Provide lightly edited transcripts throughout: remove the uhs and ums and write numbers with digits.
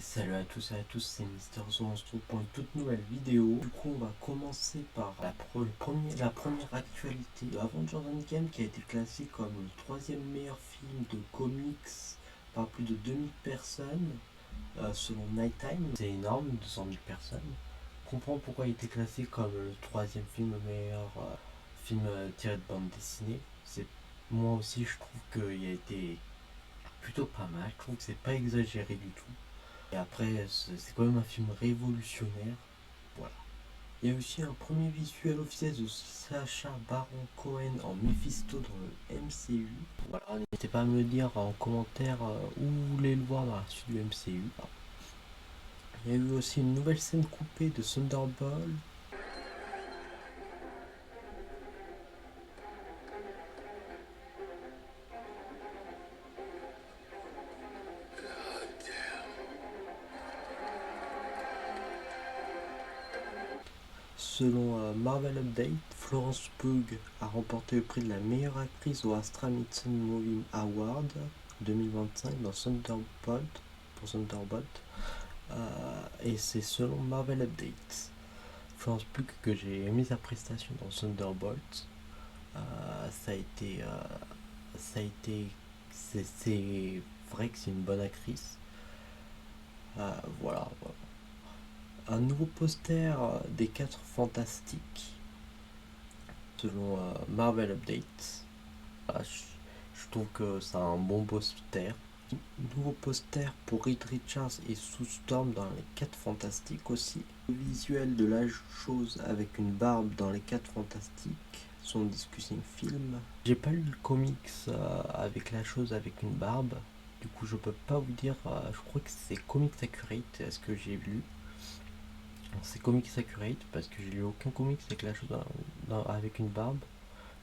Salut à tous et à tous, c'est MrZo, on se retrouve pour une toute nouvelle vidéo. Du coup, on va commencer par la première actualité de Avengers Endgame qui a été classé comme le troisième meilleur film de comics par plus de 2000 personnes selon Night Time. C'est énorme, 200 000 personnes. On comprend pourquoi il a été classé comme le troisième film meilleur film tiré de bande dessinée. Moi aussi, je trouve qu'il a été plutôt pas mal. Je trouve que c'est pas exagéré du tout. Et après, c'est quand même un film révolutionnaire. Voilà. Il y a aussi un premier visuel officiel de Sacha Baron Cohen en Mephisto dans le MCU. Voilà, n'hésitez pas à me le dire en commentaire où vous voulez le voir dans la suite du MCU. Il y a eu aussi une nouvelle scène coupée de Thunderbolt. Selon Marvel Update, Florence Pugh a remporté le prix de la meilleure actrice au Astra Midson Movie Award 2025 dans Thunderbolt pour Thunderbolt. Et c'est selon Marvel Update. Florence Pugh que j'ai aimé sa prestation dans Thunderbolt. Ça a été, c'est vrai que c'est une bonne actrice. Voilà, voilà. Un nouveau poster des 4 Fantastiques selon Marvel Update. Je trouve que c'est un bon poster. Nouveau poster pour Reed Richards et Sue Storm dans les 4 Fantastiques aussi. Le visuel de la chose avec une barbe dans les 4 Fantastiques, son discussing film. J'ai pas lu le comics avec la chose avec une barbe. Du coup, je peux pas vous dire. Je crois que c'est Comics Accurate, est-ce que j'ai lu. C'est Comics Accurate parce que j'ai lu aucun comics avec la chose avec une barbe.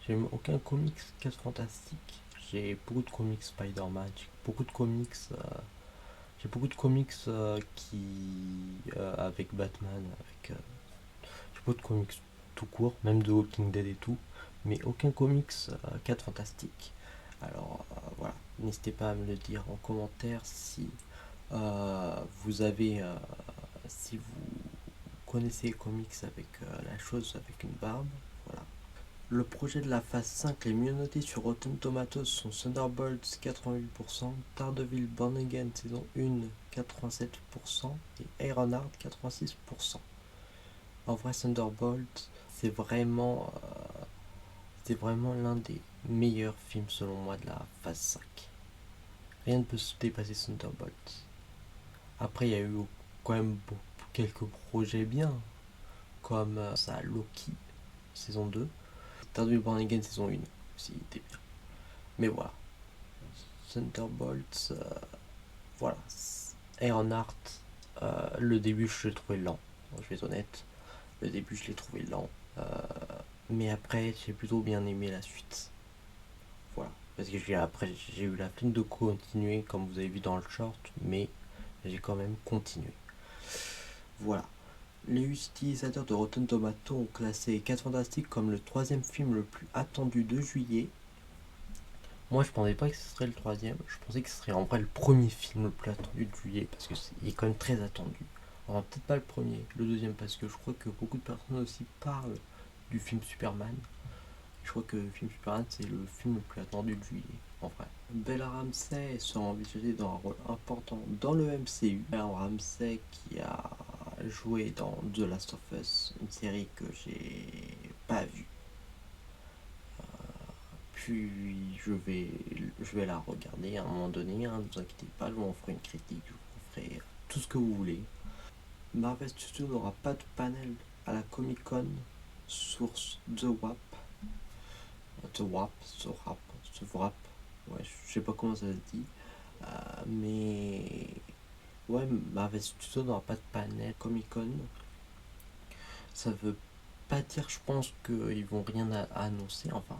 J'ai lu aucun comics 4 Fantastiques. J'ai beaucoup de comics Spider-Man, j'ai beaucoup de comics avec Batman, j'ai beaucoup de comics tout court, même de Walking Dead et tout, mais aucun comics 4 Fantastiques. Alors voilà, n'hésitez pas à me le dire en commentaire vous avez, si vous connaissez les comics avec la chose avec une barbe, voilà. Le projet de la phase 5 les mieux notés sur Rotten Tomatoes sont Thunderbolts 88%, Daredevil Born Again saison 1 87% et Ironheart 86%. En vrai, Thunderbolts c'est vraiment l'un des meilleurs films selon moi de la phase 5. Rien ne peut se dépasser Thunderbolts. Après, il y a eu quand même quelques projets bien, comme ça Loki saison 2, Daredevil Born Again saison 1 aussi était bien. Mais voilà, Thunderbolts, voilà. Ironheart, le début je l'ai trouvé lent, je vais être honnête. Le début je l'ai trouvé lent. Mais après j'ai plutôt bien aimé la suite. Voilà. Parce que après j'ai eu la flemme de continuer comme vous avez vu dans le short, mais j'ai quand même continué. Voilà. Les utilisateurs de Rotten Tomatoes ont classé 4 Fantastiques comme le troisième film le plus attendu de juillet. Moi, je pensais pas que ce serait le troisième. Je pensais que ce serait en vrai le premier film le plus attendu de juillet parce que il est quand même très attendu. Alors peut-être pas le premier, le deuxième parce que je crois que beaucoup de personnes aussi parlent du film Superman. Je crois que le film Superman c'est le film le plus attendu de juillet en vrai. Bella Ramsey sera envisagée dans un rôle important dans le MCU. Bella Ramsey qui a joué dans The Last of Us, une série que j'ai pas vue. Puis je vais la regarder à un moment donné, hein, ne vous inquiétez pas, je vous en ferai une critique, je vous ferai tout ce que vous voulez. Marvel Studios n'aura pas de panel à la Comic Con, source The Wrap. The Wrap, ouais, je sais pas comment ça se dit. Mais ouais, Marvel Studios n'aura pas de panel Comic Con. Ça veut pas dire, je pense, qu'ils vont rien annoncer, enfin,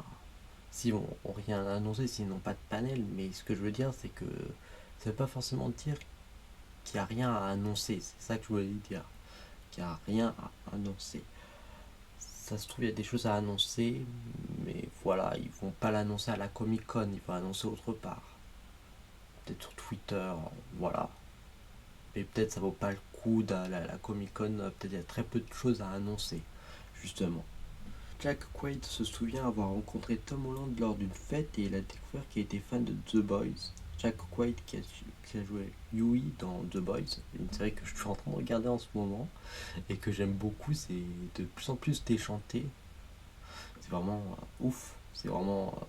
s'ils vont rien annoncer s'ils n'ont pas de panel, mais ce que je veux dire c'est que ça veut pas forcément dire qu'il n'y a rien à annoncer, c'est ça que je voulais dire, qu'il n'y a rien à annoncer. Ça se trouve il y a des choses à annoncer, mais voilà, ils vont pas l'annoncer à la Comic Con, ils vont l'annoncer autre part. Peut-être sur Twitter, voilà. mais peut-être ça vaut pas le coup de la Comic Con, peut-être il y a très peu de choses à annoncer, justement. Jack Quaid se souvient avoir rencontré Tom Holland lors d'une fête et il a découvert qu'il était fan de The Boys. Jack Quaid qui a joué Huey dans The Boys, une série que je suis en train de regarder en ce moment et que j'aime beaucoup, c'est de plus en plus déchanté. C'est vraiment ouf, c'est vraiment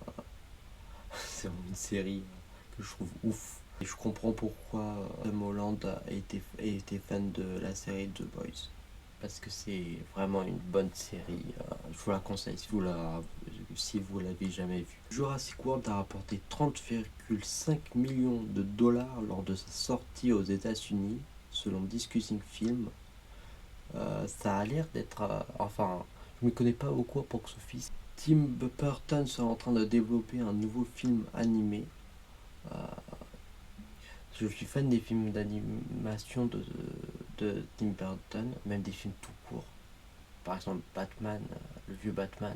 une série que je trouve ouf. Et je comprends pourquoi Tom Holland a été fan de la série The Boys. Parce que c'est vraiment une bonne série. Je vous la conseille si vous l'avez jamais vue. Jurassic World a rapporté 30,5 millions de dollars lors de sa sortie aux États-Unis, selon Discussing Film. Ça a l'air d'être. Enfin, je ne m'y connais pas beaucoup au box-office. Tim Burton sera en train de développer un nouveau film animé. Euh, je suis fan des films d'animation de Tim Burton, même des films tout court. Par exemple, Batman, le vieux Batman.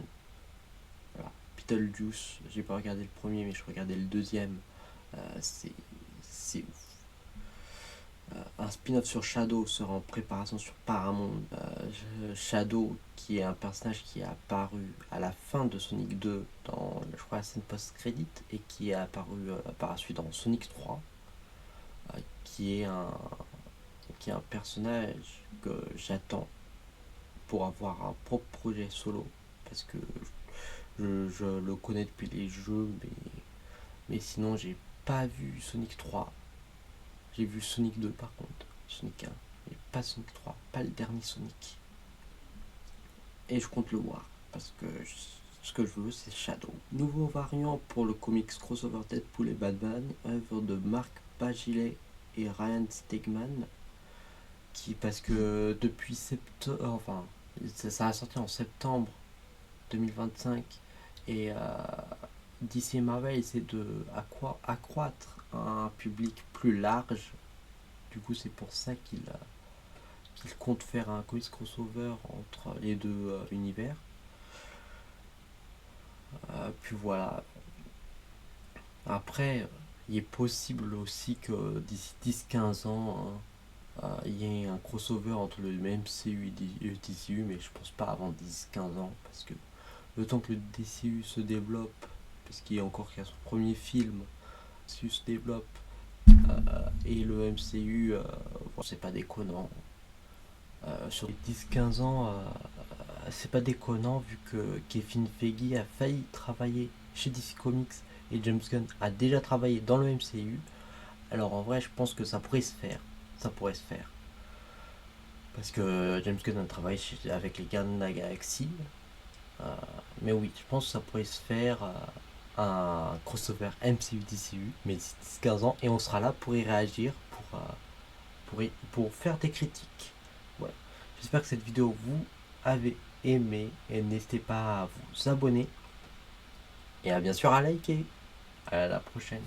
Voilà. Beetlejuice, j'ai pas regardé le premier, mais je regardais le deuxième. C'est ouf. Un spin-off sur Shadow sera en préparation sur Paramount. Shadow, qui est un personnage qui est apparu à la fin de Sonic 2 dans, je crois, la scène post-crédit et qui est apparu par la suite dans Sonic 3, qui est un personnage que j'attends pour avoir un propre projet solo parce que je le connais depuis les jeux, mais sinon j'ai pas vu Sonic 3. J'ai vu Sonic 2 par contre, Sonic 1, mais pas Sonic 3, pas le dernier Sonic. Et je compte le voir parce que ce que je veux c'est Shadow. Nouveau variant pour le comics crossover Deadpool et Batman, œuvre de Mark Bagley et Ryan Stegman, qui parce que depuis septembre, enfin ça a sorti en septembre 2025 et DC et Marvel essaient de accroître un public plus large. Du coup, c'est pour ça qu'ils comptent faire un comics crossover entre les deux univers. Puis voilà. Après, il est possible aussi que d'ici 10-15 ans, il y ait un crossover entre le MCU et le DCU, mais je pense pas avant 10-15 ans, parce que le temps que le DCU se développe, parce qu'il y a encore qu'à son premier film, le DCU se développe, et le MCU, c'est pas déconnant. Sur les 10-15 ans, c'est pas déconnant vu que Kevin Feige a failli travailler chez DC Comics et James Gunn a déjà travaillé dans le MCU. Alors en vrai, je pense que ça pourrait se faire. Ça pourrait se faire. Parce que James Gunn a travaillé avec les Gardiens de la Galaxie. Mais oui, je pense que ça pourrait se faire un crossover MCU-DCU, mais d'ici 15 ans, et on sera là pour y réagir, pour faire des critiques. Voilà. J'espère que cette vidéo vous avez aimé, et n'hésitez pas à vous abonner, et à bien sûr à liker. À la prochaine.